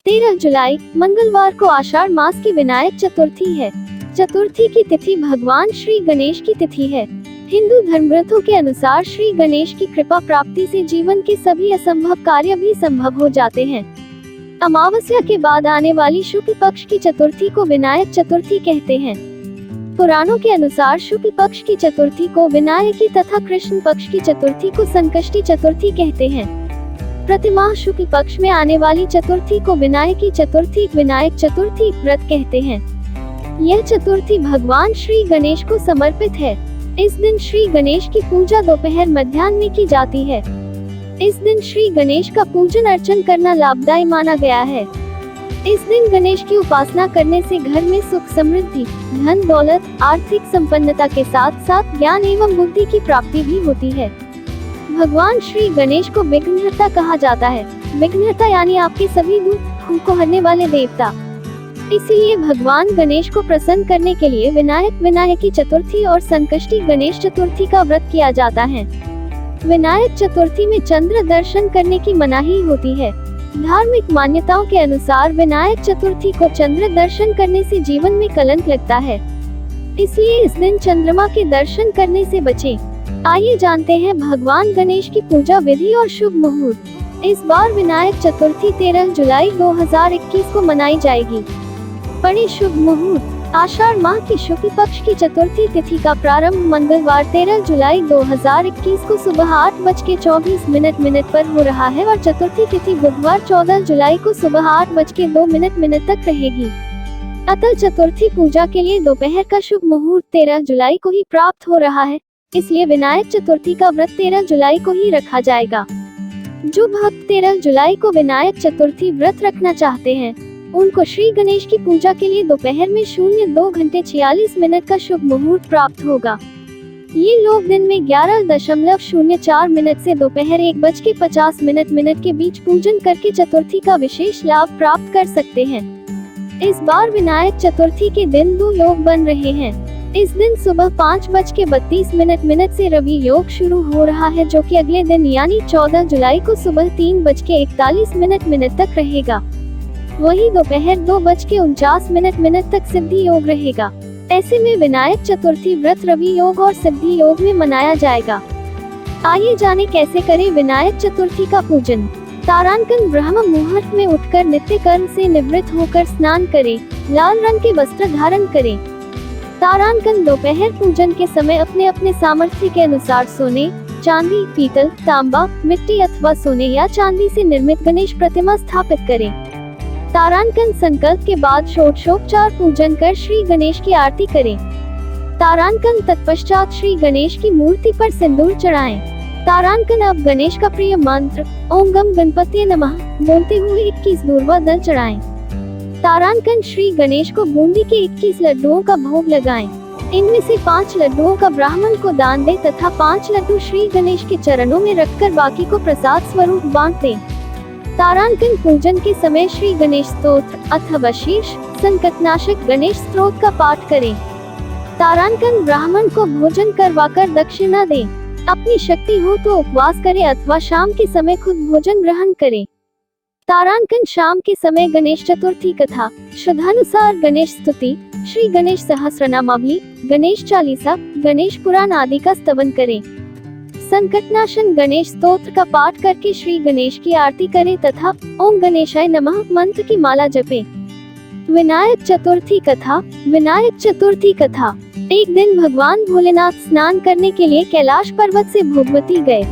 13 जुलाई मंगलवार को आषाढ़ मास की विनायक चतुर्थी है। चतुर्थी की तिथि भगवान श्री गणेश की तिथि है। हिंदू धर्मग्रंथों के अनुसार श्री गणेश की कृपा प्राप्ति से जीवन के सभी असंभव कार्य भी संभव हो जाते हैं। अमावस्या के बाद आने वाली शुक्ल पक्ष की चतुर्थी को विनायक चतुर्थी कहते हैं। पुराणों के अनुसार शुक्ल पक्ष की चतुर्थी को विनायकी तथा कृष्ण पक्ष की चतुर्थी को संकष्टी चतुर्थी कहते हैं। प्रतिमाह शुक्ल पक्ष में आने वाली चतुर्थी को विनायकी चतुर्थी, विनायक चतुर्थी व्रत कहते हैं। यह चतुर्थी भगवान श्री गणेश को समर्पित है। इस दिन श्री गणेश की पूजा दोपहर मध्याह्न में की जाती है। इस दिन श्री गणेश का पूजन अर्चन करना लाभदायी माना गया है। इस दिन गणेश की उपासना करने से घर में सुख समृद्धि, धन दौलत, आर्थिक संपन्नता के साथ साथ ज्ञान एवं बुद्धि की प्राप्ति भी होती है। भगवान श्री गणेश को विघ्नहर्ता कहा जाता है। विघ्नहर्ता यानी आपके सभी दुख को हरने वाले देवता। इसीलिए भगवान गणेश को प्रसन्न करने के लिए विनायकी चतुर्थी और संकष्टी गणेश चतुर्थी का व्रत किया जाता है। विनायक चतुर्थी में चंद्र दर्शन करने की मनाही होती है। धार्मिक मान्यताओं के अनुसार विनायक चतुर्थी को चंद्र दर्शन करने से जीवन में कलंक लगता है, इसलिए इस दिन चंद्रमा के दर्शन करने से बचें। आइए जानते हैं भगवान गणेश की पूजा विधि और शुभ मुहूर्त। इस बार विनायक चतुर्थी 13 जुलाई 2021 को मनाई जाएगी। बड़े शुभ मुहूर्त। आषाढ़ माह की शुक्ल पक्ष की चतुर्थी तिथि का प्रारंभ मंगलवार 13 जुलाई 2021 को सुबह 8:24 पर हो रहा है और चतुर्थी तिथि बुधवार 14 जुलाई को सुबह 8:02 तक रहेगी। अतः चतुर्थी पूजा के लिए दोपहर का शुभ मुहूर्त 13 जुलाई को ही प्राप्त हो रहा है, इसलिए विनायक चतुर्थी का व्रत 13 जुलाई को ही रखा जाएगा। जो भक्त 13 जुलाई को विनायक चतुर्थी व्रत रखना चाहते हैं, उनको श्री गणेश की पूजा के लिए दोपहर में 02:46 का शुभ मुहूर्त प्राप्त होगा। ये लोग दिन में 11:04 से दोपहर 1:50 के बीच पूजन करके चतुर्थी का विशेष लाभ प्राप्त कर सकते हैं। इस बार विनायक चतुर्थी के दिन 2 योग बन रहे हैं। इस दिन सुबह 5:32 से रवि योग शुरू हो रहा है, जो कि अगले दिन यानी 14 जुलाई को सुबह 3:41 तक रहेगा। वहीं दोपहर 2:49 तक सिद्धि योग रहेगा। ऐसे में विनायक चतुर्थी व्रत रवि योग और सिद्धि योग में मनाया जाएगा। आइए जाने कैसे करें विनायक चतुर्थी का पूजन। तारांकन ब्रह्म मुहूर्त में उठकर नित्य कर्म से निवृत्त होकर स्नान करें। लाल रंग के वस्त्र धारण करें। तारांकन दोपहर पूजन के समय अपने अपने सामर्थ्य के अनुसार सोने, चांदी, पीतल, तांबा, मिट्टी अथवा सोने या चांदी से निर्मित गणेश प्रतिमा स्थापित करें। तारांकन संकल्प के बाद षोडशोपचार पूजन कर श्री गणेश की आरती करें। तारांकन तत्पश्चात श्री गणेश की मूर्ति पर सिंदूर चढ़ाएं। तारांकन अब गणेश का प्रिय मंत्र ओम गम गणपति नमः बोलते हुए 21 दूर्वा दल चढ़ाएं। तारांकन श्री गणेश को बूंदी के 21 लड्डुओं का भोग लगाएं। इनमें से 5 लड्डुओं का ब्राह्मण को दान दें तथा 5 लड्डू श्री गणेश के चरणों में रखकर बाकी को प्रसाद स्वरूप बांट दें। तारांकन पूजन के समय श्री गणेश स्तोत्र अथवा शीर्ष संकटनाशक गणेश स्तोत्र का पाठ करें। तारांकन ब्राह्मण को भोजन करवाकर दक्षिणा दें। अपनी शक्ति हो तो उपवास करें अथवा शाम के समय खुद भोजन ग्रहण करें। तारांकन शाम के समय गणेश चतुर्थी कथा, श्रद्धानुसार गणेश स्तुति, श्री गणेश सहस्रनामावली, गणेश चालीसा, गणेश पुराण आदि का स्तवन करें। संकटनाशन गणेश स्तोत्र का पाठ करके श्री गणेश की आरती करें तथा ओम गणेशाय नमः मंत्र की माला जपें। विनायक चतुर्थी कथा। विनायक चतुर्थी कथा। एक दिन भगवान भोलेनाथ स्नान करने के लिए कैलाश पर्वत से भोगवती गए।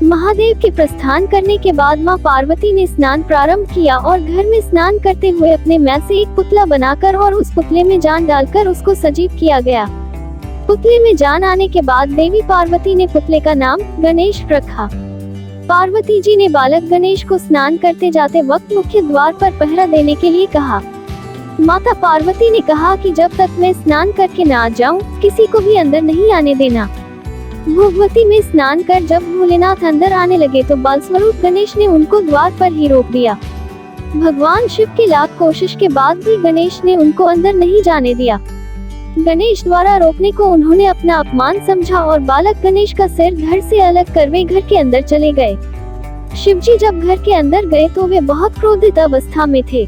महादेव के प्रस्थान करने के बाद मां पार्वती ने स्नान प्रारंभ किया और घर में स्नान करते हुए अपने मैं से एक पुतला बनाकर और उस पुतले में जान डालकर उसको सजीव किया गया। पुतले में जान आने के बाद देवी पार्वती ने पुतले का नाम गणेश रखा। पार्वती जी ने बालक गणेश को स्नान करते जाते वक्त मुख्य द्वार पर पहरा देने के लिए कहा। माता पार्वती ने कहा कि जब तक मैं स्नान करके ना जाऊं, किसी को भी अंदर नहीं आने देना। भोगवती में स्नान कर जब भोलेनाथ अंदर आने लगे तो बाल स्वरूप गणेश ने उनको द्वार पर ही रोक दिया। भगवान शिव की लाख कोशिश के बाद भी गणेश ने उनको अंदर नहीं जाने दिया। गणेश द्वारा रोकने को उन्होंने अपना अपमान समझा और बालक गणेश का सिर धड़ से अलग कर वे घर के अंदर चले गए। शिवजी जब घर के अंदर गए तो वे बहुत क्रोधित अवस्था में थे।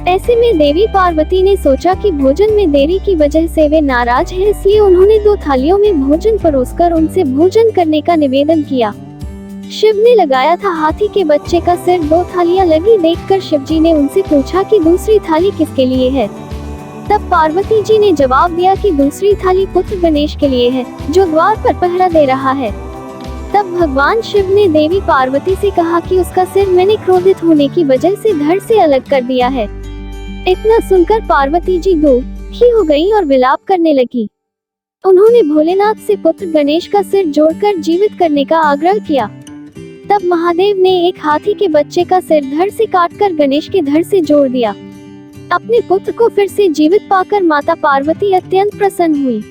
ऐसे में देवी पार्वती ने सोचा कि भोजन में देरी की वजह से वे नाराज हैं, इसलिए उन्होंने 2 थालियों में भोजन परोसकर उनसे भोजन करने का निवेदन किया। शिव ने लगाया था हाथी के बच्चे का सिर। 2 थालियां लगी देखकर शिवजी ने उनसे पूछा कि दूसरी थाली किसके लिए है। तब पार्वती जी ने जवाब दिया कि दूसरी थाली पुत्र गणेश के लिए है, जो द्वार पर पहरा दे रहा है। तब भगवान शिव ने देवी पार्वती से कहा कि उसका सिर मैंने क्रोधित होने की वजह से धड़ से अलग कर दिया है। इतना सुनकर पार्वती जी दुखी हो गईं और विलाप करने लगी। उन्होंने भोलेनाथ से पुत्र गणेश का सिर जोड़कर जीवित करने का आग्रह किया। तब महादेव ने एक हाथी के बच्चे का सिर धड़ से काटकर गणेश के धड़ से जोड़ दिया। अपने पुत्र को फिर से जीवित पाकर माता पार्वती अत्यंत प्रसन्न हुई।